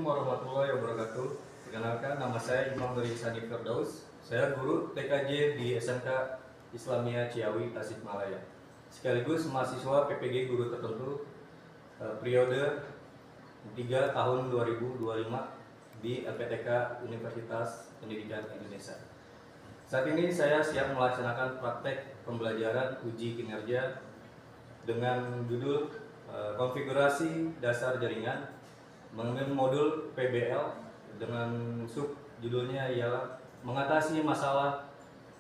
warahmatullahi wabarakatuh. Perkenalkan, nama saya Imam dari Sani Firdaus. Saya guru TKJ di SMK Islamia Ciawi, Tasikmalaya. Sekaligus mahasiswa PPG Guru Tertentu periode 3 tahun 2025 di LPTK Universitas Pendidikan Indonesia. Saat ini saya siap melaksanakan praktek pembelajaran uji kinerja dengan judul konfigurasi dasar jaringan mengenai modul PBL dengan sub judulnya ialah mengatasi masalah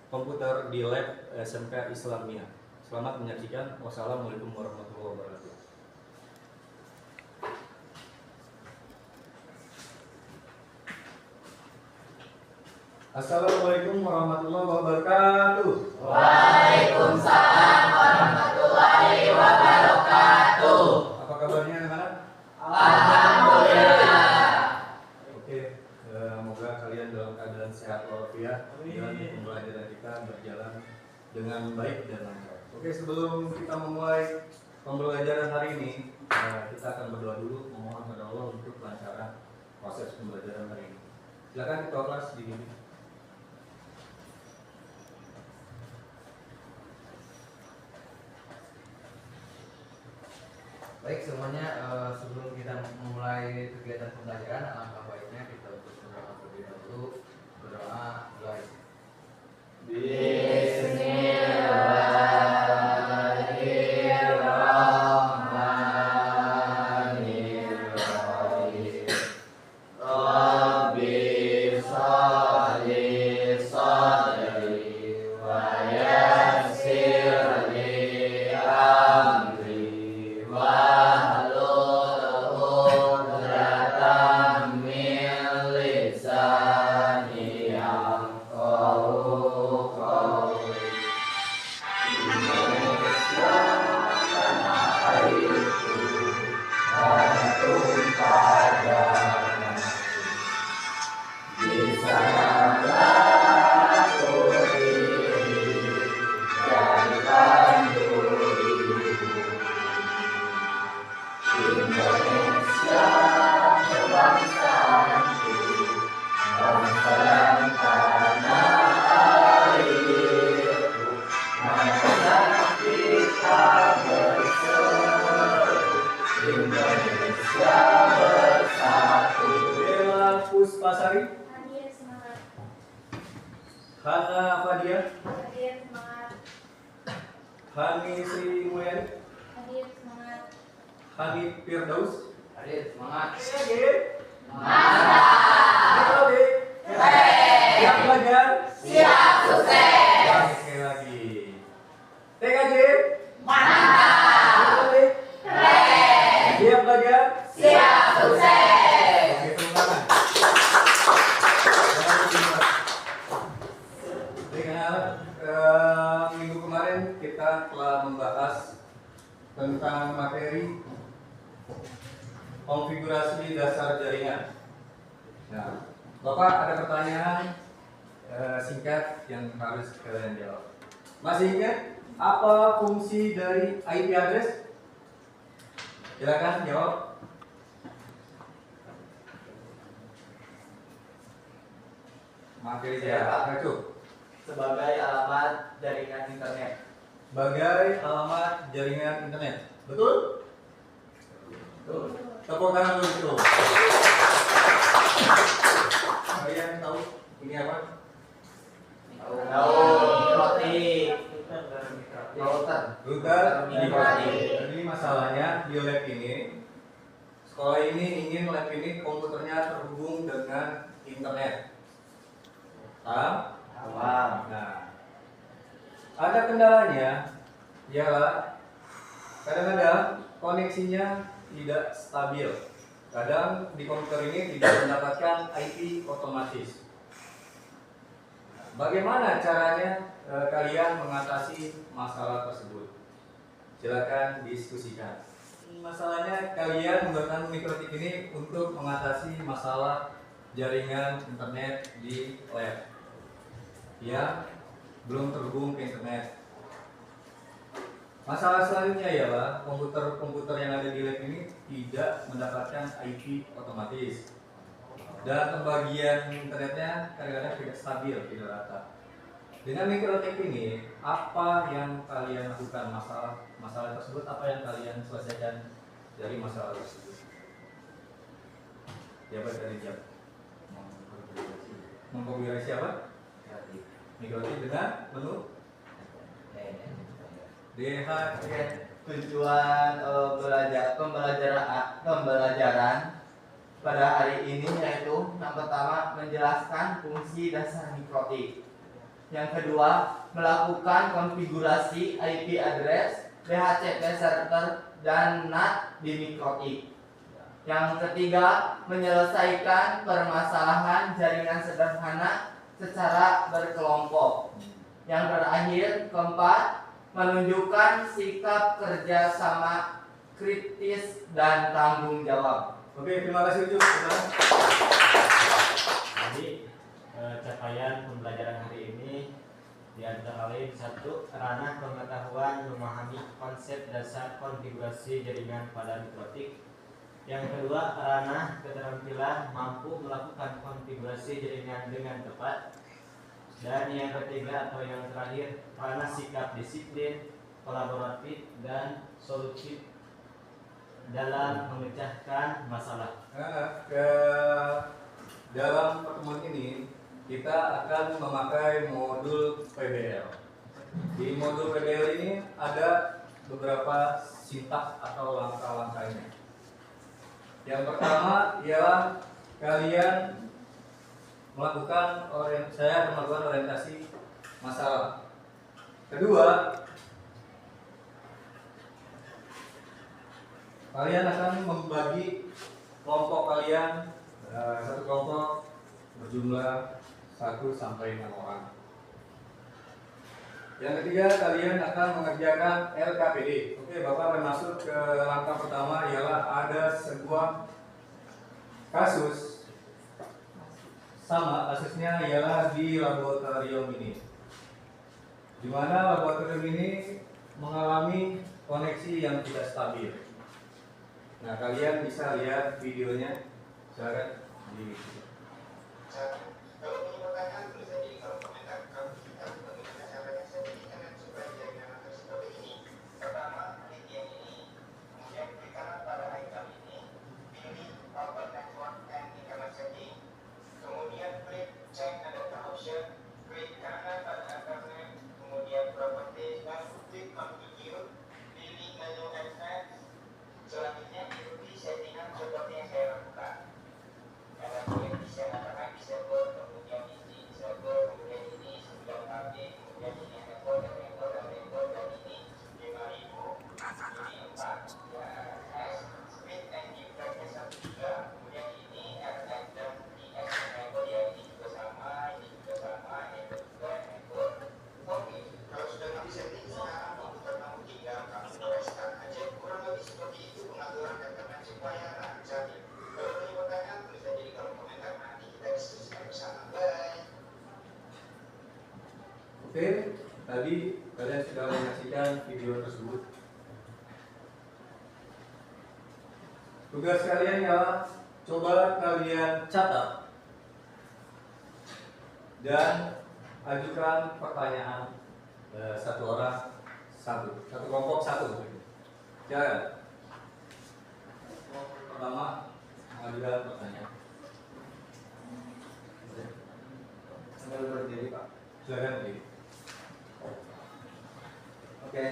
komputer di lab SMK Islamia. Selamat menyaksikan. Wassalamualaikum warahmatullahi wabarakatuh. Assalamualaikum warahmatullahi wabarakatuh. Waalaikumsalam warahmatullahi wabarakatuh. Apa kabarnya anak-anak? Alhamdulillah. Oke, semoga kalian dalam keadaan sehat walafiat dan pembelajaran kita berjalan dengan baik dan lancar. Oke, sebelum kita memulai pembelajaran hari ini, kita akan berdoa dulu memohon kepada Allah untuk kelancaran proses pembelajaran hari ini. Silakan ketua kelas di sini. Baik semuanya, sebelum kita memulai kegiatan pembelajaran, alangkah baiknya kita untuk berdoa terlebih dahulu. Berdoa mulai. Bismillahirrahmanirrahim. Rabbi sholli sholli wa yassir li amri wahlul uqdatam min lisani yafqahu qawli. Indonesia tanah airku, jantung pada di sanalah aku diri, jadikan dirimu. Indonesia kebangsaanku, bangsa dan tanah airku, masa kita bersatu, Indonesia bersatu. Bella Puspasari, Hadir semangat, Hana Fadia, hadir semangat, Hani Sri Mulyani, hadir semangat, Hanif Firdaus. Hadir semangat. Mantap. Siap belajar. Siap sukses. Sekali lagi. TKJ. Mantap. Siap belajar. Siap sukses. Oke, tepuk tangan. Minggu kemarin kita telah membahas tentang materi konfigurasi dasar jaringan. Nah, Bapak ada pertanyaan singkat yang harus kalian jawab. Masih ingat apa fungsi dari IP address? Silakan jawab. Materi saya itu Sebagai alamat jaringan internet. sebagai alamat jaringan internet. Betul? Tepuk tangan dulu itu. Kalian tahu ini apa? Roti. Router. Mikrotik. Jadi masalahnya di lab ini, sekolah ini ingin lab ini komputernya terhubung dengan internet. Paham? Nah, ada kendalanya, ialah kadang-kadang koneksinya tidak stabil. Kadang di komputer ini tidak mendapatkan IP otomatis. Bagaimana caranya kalian mengatasi masalah tersebut? Silakan diskusikan. Masalahnya kalian menggunakan mikrotik ini untuk mengatasi masalah jaringan internet di lab yang belum terhubung ke internet. Masalah selanjutnya ialah komputer-komputer yang ada di lab ini tidak mendapatkan IP otomatis. dan pembagian internetnya kadang-kadang tidak stabil, tidak rata. Dengan Mikrotik ini, apa yang kalian lakukan masalah tersebut? Apa yang kalian selesaikan dari masalah tersebut? Jawaban dari jam. Mengkonfigurasi apa? Mikrotik dengan menu DH. Oke, tujuan pembelajaran pada hari ini yaitu yang pertama menjelaskan fungsi dasar Mikrotik. Yang kedua, melakukan konfigurasi IP address, DHCP server, dan NAT di Mikrotik. Yang ketiga, menyelesaikan permasalahan jaringan sederhana secara berkelompok. Yang terakhir, keempat, menunjukkan sikap kerjasama kritis dan tanggung jawab. Oke, terima kasih Ucup. Jadi capaian pembelajaran hari ini di antara lain satu, ranah pengetahuan memahami konsep dasar konfigurasi jaringan pada Mikrotik. Yang kedua, ranah keterampilan mampu melakukan konfigurasi jaringan dengan tepat. Dan yang ketiga atau yang terakhir, ranah sikap disiplin, kolaboratif, dan solutif dalam memecahkan masalah. Dalam pertemuan ini kita akan memakai modul PBL. Di modul PBL ini ada beberapa sintaks atau langkah-langkahnya. Yang pertama ialah kalian saya akan melakukan orientasi masalah. Kedua, kalian akan membagi kelompok kalian, satu kelompok berjumlah 1 sampai 6 orang. Yang ketiga, kalian akan mengerjakan LKPD. Oke, Bapak akan masuk ke langkah pertama ialah ada sebuah kasus. Sama kasusnya ialah di laboratorium ini, di mana laboratorium ini mengalami koneksi yang tidak stabil. Nah, kalian bisa lihat videonya. Silakan di Kalau punya pertanyaan tulis aja di kolom komentar. Kalau kita bagaimana caranya saya berikan supaya jaringan antar seperti ini. Pertama, klik yang ini, kemudian klik kanan pada icon ini, pilih Open Network and Internet Setting, kemudian klik Check Data Option, klik kanan pada Internet, kemudian Properties dan klik Configure, pilih menu Advanced. Selanjutnya ikuti settingan seperti yang saya lakukan. Karena saya bisa mengatakan disable, kemudian ini disable, kemudian ini 9 KB, kemudian ini rekor dan rekor dan rekor, dan ini 5.000, ini 4, ya, S, speed and deflectnya 1 kemudian ini RF dan IS rekor, ya ini juga sama, ini juga sama, ini juga rekor. Oke, kalau sudah nanti setting sekarang, kamu tinggal kamu tuliskan aja kurang lebih seperti itu pengaturan internet supaya lancar. Kalau punya pertanyaan tulis aja di kolom komentar, nanti kita diskusikan bersama. Bye. Oke, tadi kalian sudah menyaksikan video tersebut. Tugas kalian ialah coba kalian catat dan ajukan pertanyaan satu orang satu kelompok satu. Jangan. Pertama, mengajukan pertanyaan. Sambil berdiri, Pak. Silakan Dik. Oke,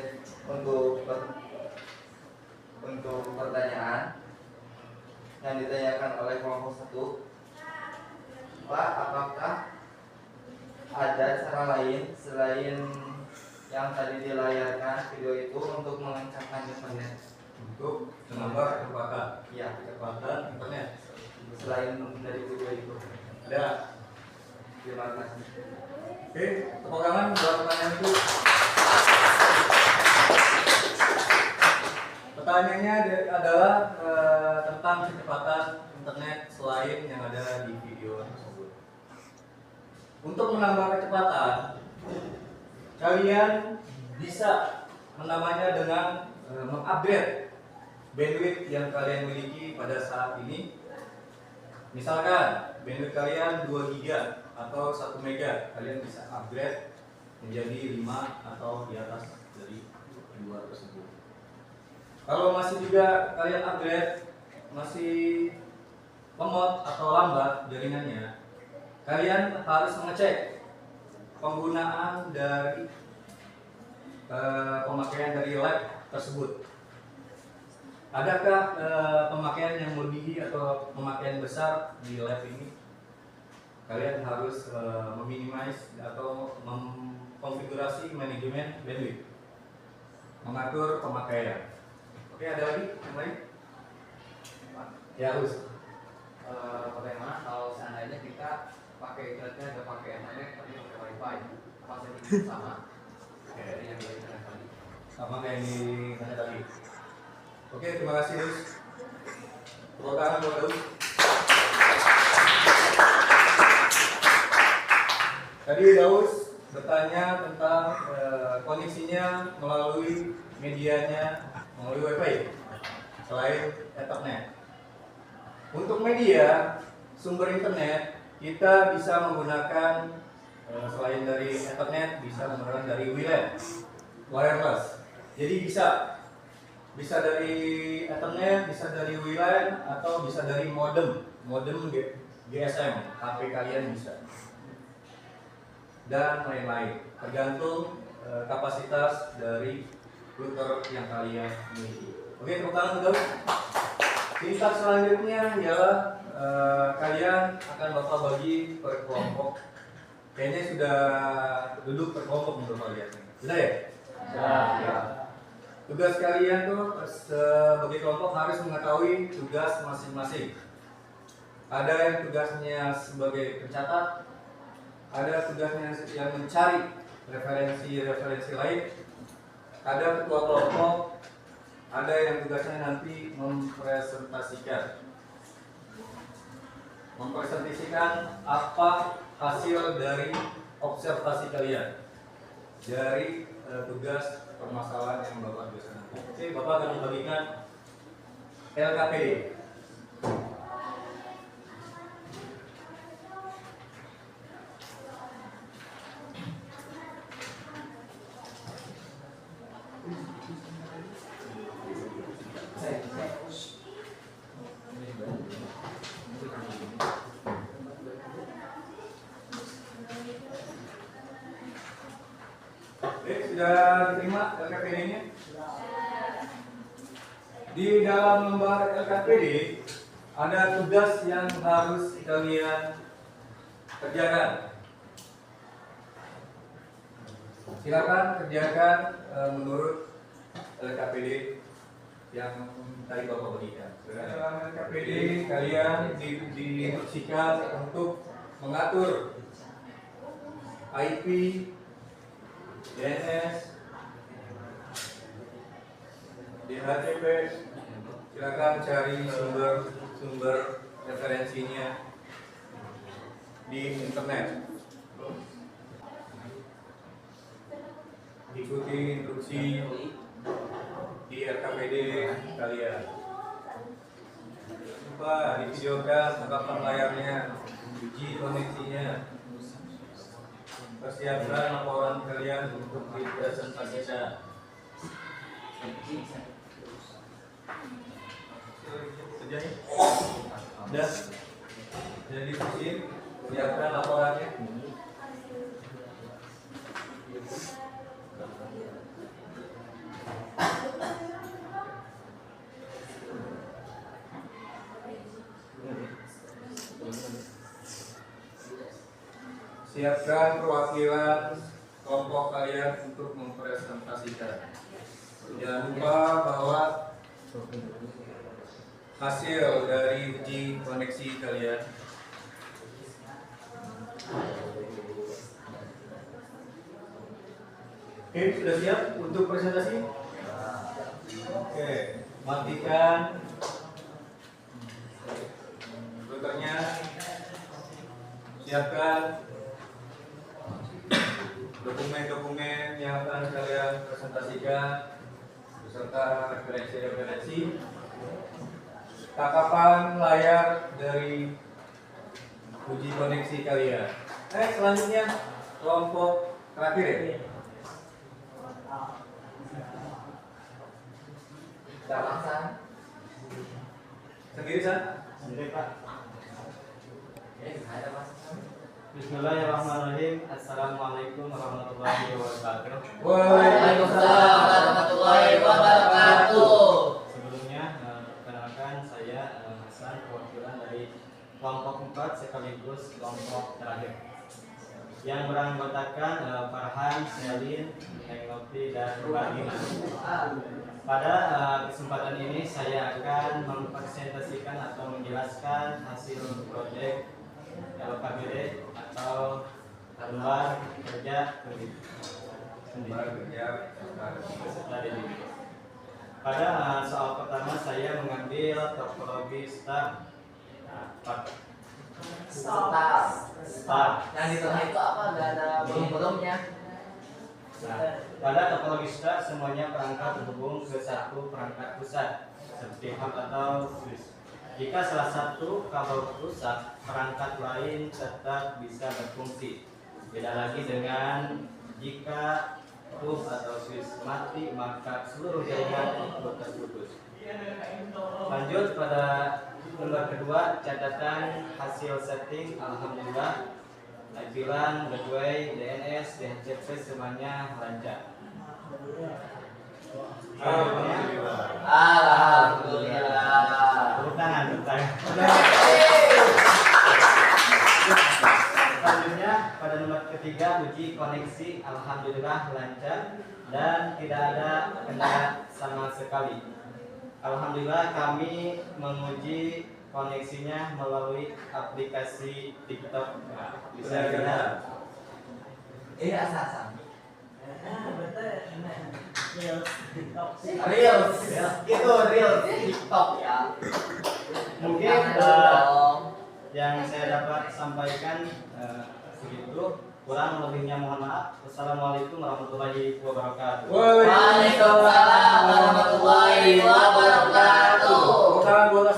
untuk pertanyaan yang ditanyakan oleh kelompok 1, Pak, apakah ada cara lain selain yang tadi dilayarkan video itu untuk mengencangkan internet? Untuk menambah kecepatan Iya, internet. selain dari video itu. Ada. Terima kasih. Oke, tepuk tangan buat pertanyaan itu. Pertanyaannya adalah tentang kecepatan internet selain yang ada di video tersebut. Untuk menambah kecepatan, kalian bisa menambahnya dengan mengupgrade bandwidth yang kalian miliki pada saat ini Misalkan bandwidth kalian 2 GB atau 1 MB, kalian bisa upgrade menjadi 5 atau di atas dari 2 tersebut. Kalau masih juga kalian upgrade masih lemot atau lambat jaringannya, kalian harus mengecek penggunaan dari pemakaian dari lab tersebut. Adakah pemakaian yang melebihi atau pemakaian besar di lab ini? Kalian harus meminimize atau mengkonfigurasi manajemen bandwidth, mengatur pemakaian. Oke, ada lagi yang lain? Ya, harus. Bagaimana kalau seandainya kita pakai internetnya nggak pakai internet tapi pakai wifi, apa setting sama? Dari yang di internet tadi. Sama kayak di internet tadi. Oke, terima kasih Deus. Tepuk tangan buat Deus. Tadi Daus bertanya tentang koneksinya melalui medianya, melalui wifi selain Ethernet. Untuk media sumber internet kita bisa menggunakan selain dari Ethernet bisa menggunakan dari WLAN, wireless. Jadi bisa dari Ethernet, bisa dari WLAN atau bisa dari modem GSM, HP kalian bisa. Dan lain-lain, tergantung kapasitas dari router yang kalian miliki. Oke, tepuk tangan dulu. Tingkat selanjutnya ialah kalian akan bapak bagi per kelompok. Kayaknya sudah duduk per kelompok menurut kalian. Sudah ya? Ya. Tugas kalian tuh sebagai kelompok harus mengetahui tugas masing-masing. Ada yang tugasnya sebagai pencatat, ada tugasnya yang mencari referensi lain, ada ketua kelompok, ada yang tugasnya nanti mempresentasikan apa hasil dari observasi kalian dari tugas permasalahan yang Bapak biasa nanti. Oke, Bapak akan membagikan LKPD. Oke, sudah diterima LKPD-nya? Di dalam lembar LKPD ada tugas yang harus kalian kerjakan. Silakan kerjakan menurut LKPD yang tadi Bapak berikan. Dalam LKPD kalian diinstruksikan untuk mengatur IP, DNS, DHCP. Silakan cari sumber referensinya di internet. Ikuti instruksi di LKPD kalian. Lupa divideokan, tangkapan layarnya, uji koneksinya. Persiapkan laporan kalian untuk dipresentasikan. Kerjain. Udah. Jadi diskusi, siapkan laporannya. Siapkan perwakilan kelompok kalian untuk mempresentasikan. Jangan lupa bahwa hasil dari uji koneksi kalian oke, sudah siap untuk presentasi? Oke, matikan routernya, siapkan dokumen-dokumen yang akan kalian presentasikan beserta referensi-referensi, tangkapan layar dari uji koneksi kalian. Selanjutnya kelompok terakhir ya. Dapatkan. Sendiri San? Sendiri Pak. Ada mas. Bismillahirrahmanirrahim. Assalamualaikum warahmatullahi wabarakatuh. Waalaikumsalam warahmatullahi wabarakatuh. Sebelumnya perkenalkan saya Hasan, perwakilan dari kelompok 4 sekaligus kelompok terakhir yang beranggotakan Farhan, Selin, Neng Nopi, dan Bagina. Pada kesempatan ini saya akan mempresentasikan atau menjelaskan hasil proyek LKBD atau lembar kerja peserta didik. Pada soal pertama saya mengambil topologi star. Yang di tengah itu apa? Gak ada belum-belumnya. Nah, pada topologi star semuanya perangkat terhubung ke satu perangkat pusat seperti hub atau switch. Jika salah satu kabel rusak, perangkat lain tetap bisa berfungsi. Beda lagi dengan jika hub atau switch mati, maka seluruh jaringan ikut terputus. Lanjut pada lembar kedua, catatan hasil setting. Alhamdulillah, LAN, gateway, DNS, DHCP semuanya lancar. Alhamdulillah. Tepuk tangan. Selanjutnya pada nomor ketiga, uji koneksi. Alhamdulillah lancar dan tidak ada kendala sama sekali. Alhamdulillah kami menguji koneksinya melalui aplikasi TikTok. Nah, bisa kita Asal-asal. Reels. Itu real TikTok ya. Mungkin dong. yang saya dapat sampaikan segitu, kurang lebihnya mohon maaf. Wassalamualaikum warahmatullahi wabarakatuh. Waalaikumsalam warahmatullahi wabarakatuh. Bukan bola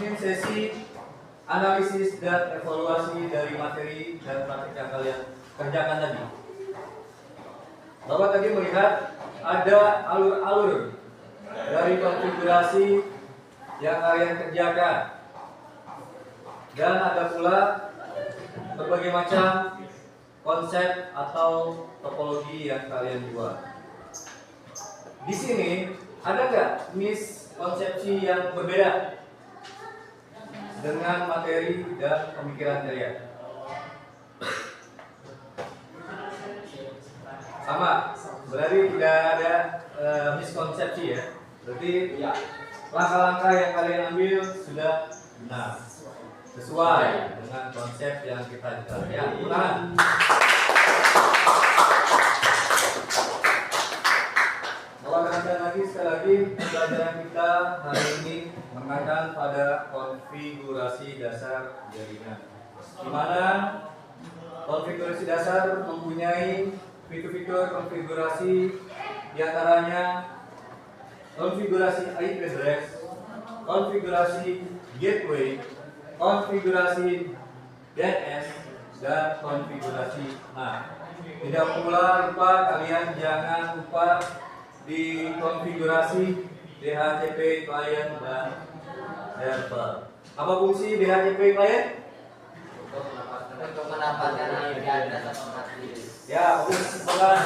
Ini sesi analisis dan evaluasi dari materi dan praktik yang kalian kerjakan tadi. Bapak tadi melihat ada alur-alur dari konfigurasi yang kalian kerjakan, dan ada pula berbagai macam konsep atau topologi yang kalian buat. Di sini ada nggak miskonsepsi yang berbeda dengan materi dan pemikiran kalian? Sama, berarti tidak ada miskonsepsi ya. Berarti ya, langkah-langkah yang kalian ambil sudah benar, sesuai dengan konsep yang kita jelaskan. Ya, ulangan. Ulangan lagi sekali lagi, pelajaran kita hari ini mengaitkan pada konfigurasi dasar jaringan, di mana konfigurasi dasar mempunyai fitur-fitur konfigurasi, diantaranya konfigurasi IP address, konfigurasi gateway, konfigurasi DNS, dan konfigurasi MAC. Tidak pula lupa, kalian jangan lupa di konfigurasi DHCP client dan server. Apa fungsi DHCP client? Untuk mendapatkan IP address otomatis. Ya, bagus banget.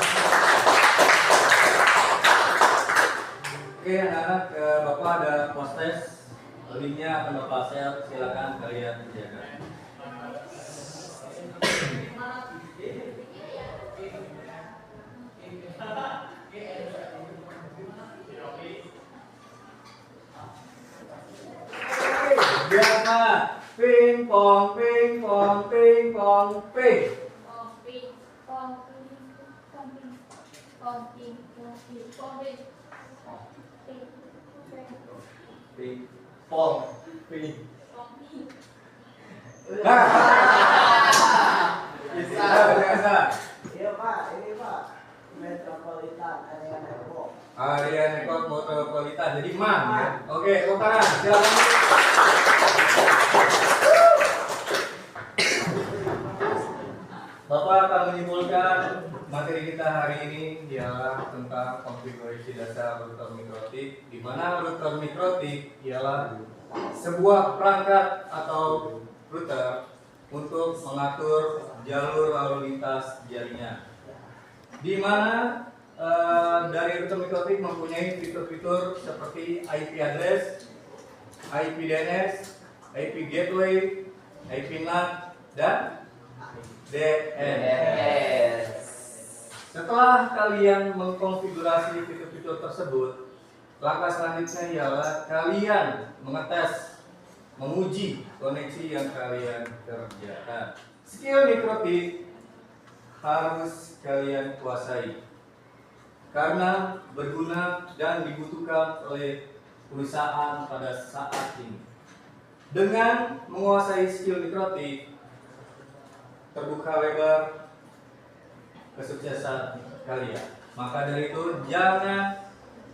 Oke, anak-anak, Bapak ada post test, linknya akan Bapak share, silakan kalian kerjakan. Biasa, ping pong, ping pong, ping pong, ping. Ping pong. Ping. Biasa. Iya Pak, ini Pak Metropolitan Area Depok. Area Depok Metropolitan, jadi MAN ya. Oke, tepuk tangan, silakan. materi kita hari ini ialah tentang konfigurasi dasar router mikrotik, di mana router mikrotik ialah sebuah perangkat atau router untuk mengatur jalur lalu lintas jaringan. Di mana dari router mikrotik mempunyai fitur-fitur seperti IP address, IP DNS, IP gateway, IP NAT, dan DNS. Setelah kalian mengkonfigurasi fitur-fitur tersebut, langkah selanjutnya ialah kalian mengetes, menguji koneksi yang kalian kerjakan. Skill mikrotik harus kalian kuasai karena berguna dan dibutuhkan oleh perusahaan pada saat ini. Dengan menguasai skill mikrotik, terbuka lebar kesuksesan kalian. Maka dari itu jangan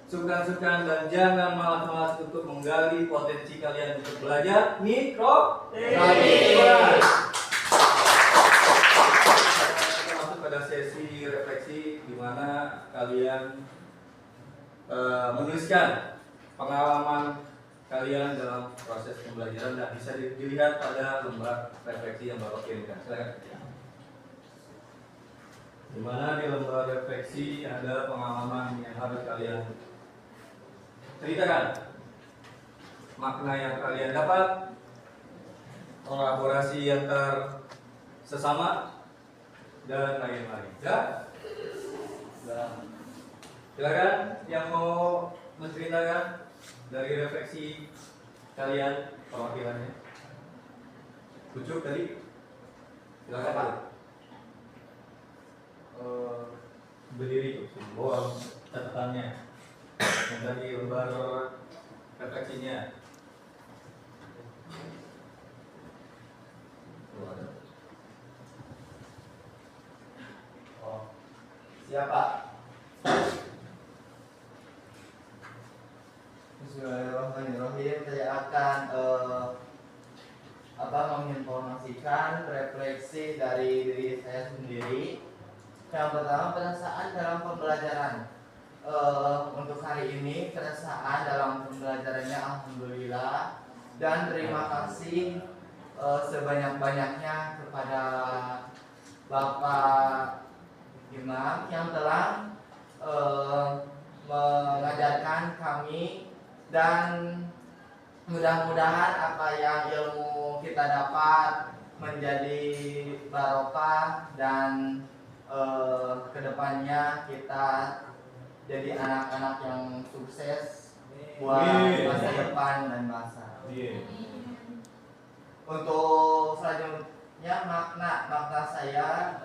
sungkan-sungkan dan jangan malas-malas untuk menggali potensi kalian untuk belajar mikrotik. Kita masuk pada sesi refleksi di mana kalian menuliskan pengalaman kalian dalam proses pembelajaran dan bisa dilihat pada lembar refleksi yang Bapak kirimkan. Silakan. Di mana di lembar refleksi ada pengalaman yang harus kalian ceritakan, makna yang kalian dapat, kolaborasi antar sesama, dan lain-lain. Ya? Silakan yang mau menceritakan dari refleksi kalian perwakilannya. Ucup tadi, silakan Pak. Berdiri bawa catatannya yang tadi lembar refleksinya. Oh, siapa? Bismillahirrahmanirrahim. Saya akan menginformasikan refleksi dari diri saya sendiri. Yang pertama, perasaan dalam pembelajaran. Untuk hari ini perasaan dalam pembelajarannya alhamdulillah dan terima kasih sebanyak-banyaknya kepada Bapak Imam yang telah mengajarkan kami, dan mudah-mudahan apa yang ilmu kita dapat menjadi barokah dan kedepannya kita jadi anak-anak yang sukses buat masa depan dan masa. Untuk selanjutnya makna saya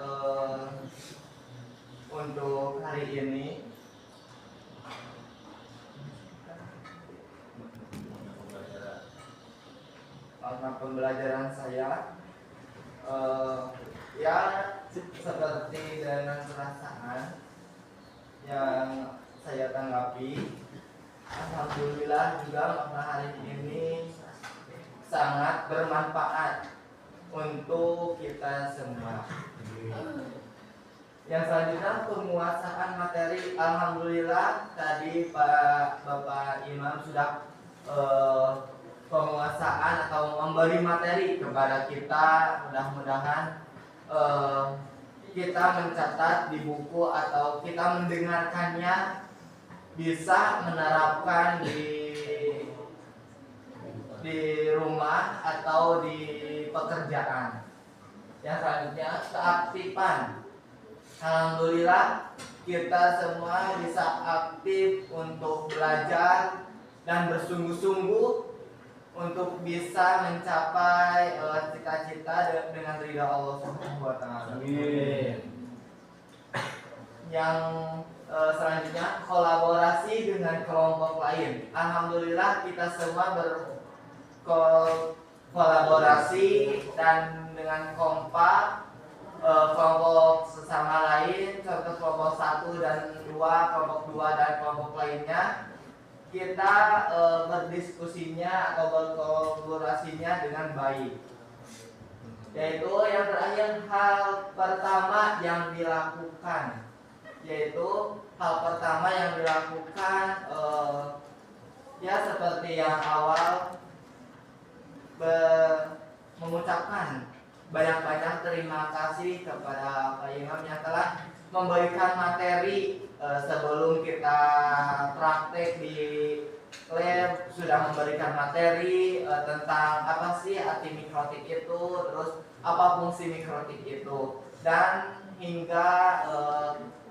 untuk hari ini makna pembelajaran saya ya seperti dengan perasaan yang saya tanggapi, alhamdulillah juga makna hari ini sangat bermanfaat untuk kita semua. Yang selanjutnya penguasaan materi, alhamdulillah tadi Bapak Imam sudah penguasaan atau memberi materi kepada kita. Mudah-mudahan kita mencatat di buku atau kita mendengarkannya bisa menerapkan di rumah atau di pekerjaan. Yang selanjutnya keaktifan. Alhamdulillah kita semua bisa aktif untuk belajar dan bersungguh-sungguh untuk bisa mencapai cita-cita dengan ridha Allah Subhanahu wa taala. Yang selanjutnya kolaborasi dengan kelompok lain. Alhamdulillah kita semua berkolaborasi dan dengan kompak, kelompok sesama lain, contoh kelompok 1 dan 2, kelompok 2 dan kelompok lainnya. Kita berdiskusinya atau berkolaborasinya dengan baik. Yaitu yang terakhir, hal pertama yang dilakukan yaitu hal pertama yang dilakukan ya seperti yang awal mengucapkan banyak-banyak terima kasih kepada Pak Imam yang telah memberikan materi sebelum kita praktek di lab, sudah memberikan materi tentang apa sih arti mikrotik itu, terus apa fungsi mikrotik itu, dan hingga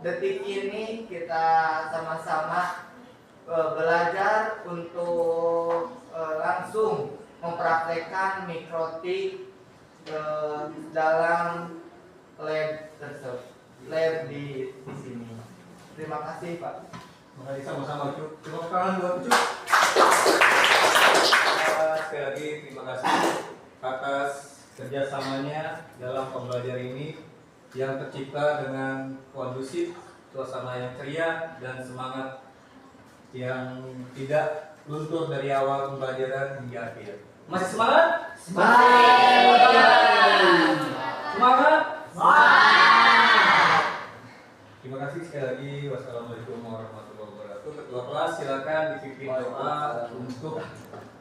detik ini kita sama-sama belajar untuk langsung mempraktekkan mikrotik dalam lab tersebut, lab di sini. Terima kasih Pak. Mari sama-sama Cuk. Tepuk tangan buat Cuk. Sekali lagi terima kasih atas kerjasamanya dalam pembelajaran ini yang tercipta dengan kondusif, suasana yang ceria dan semangat yang tidak luntur dari awal pembelajaran hingga akhir. Masih semangat? Semangat? Terima kasih sekali lagi. Wassalamualaikum warahmatullahi wabarakatuh. Ketua kelas silakan dipimpin doa untuk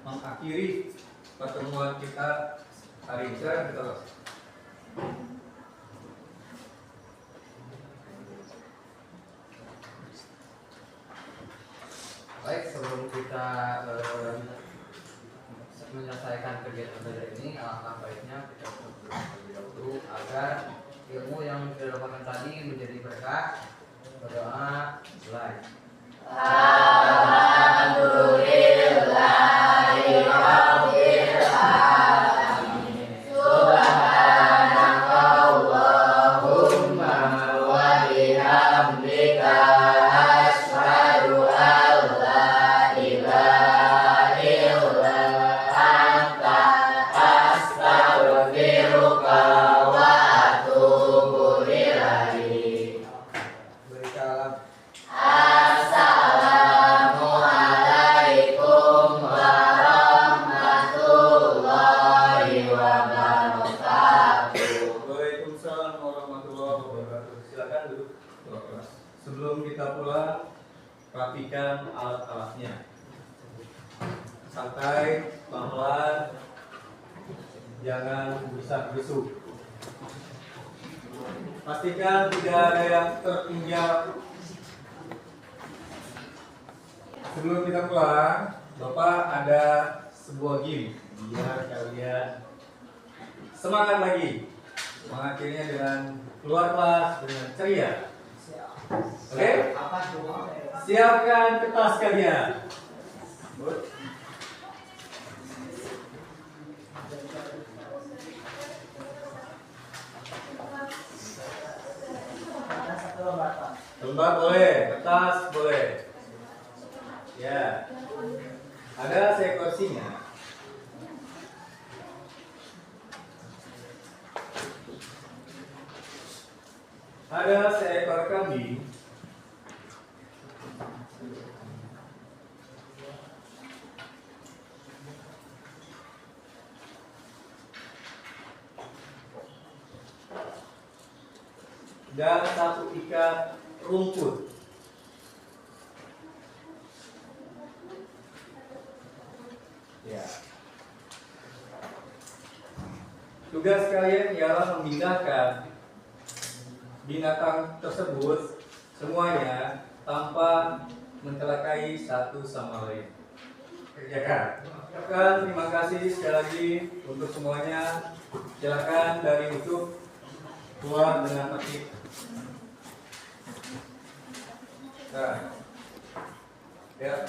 mengakhiri pertemuan kita hari ini. Silakan kita kelas. Baik, sebelum kita menyelesaikan kegiatan belajar ini, alangkah baiknya kita berdoa terlebih dahulu agar ilmu yang kita dapatkan tadi menjadi berkah. Berdoa, mulai. Alhamdulillahirabbil alamin. Subhanakallahumma wa bihamdika asyhadu an la ilaha illa anta astaghfiruka wa atubu ilaik. Bersalam. Assalamualaikum warahmatullahi wabarakatuh. Waalaikumsalam warahmatullahi wabarakatuh. Silakan duduk. Sebelum kita pulang, rapikan alat-alatnya. Santai, pelan-pelan, jangan gesak-gesuk. Pastikan tidak ada yang tertinggal. Sebelum kita pulang, Bapak ada sebuah game biar kalian semangat lagi. Mengakhirinya dengan keluar kelas dengan ceria. Oke? Apa semua? Siapkan kertas kalian. Ada satu lembar. Lembar boleh, kertas boleh. Ya. Ada seekor singa. Ada seekor kambing. Dan satu ikat rumput. Ya. Tugas kalian ialah memindahkan binatang tersebut semuanya tanpa mencelakai satu sama lain. Kerjakan. Terima kasih sekali lagi untuk semuanya. Silakan dari YouTube keluar dengan tertib. Nah, ya,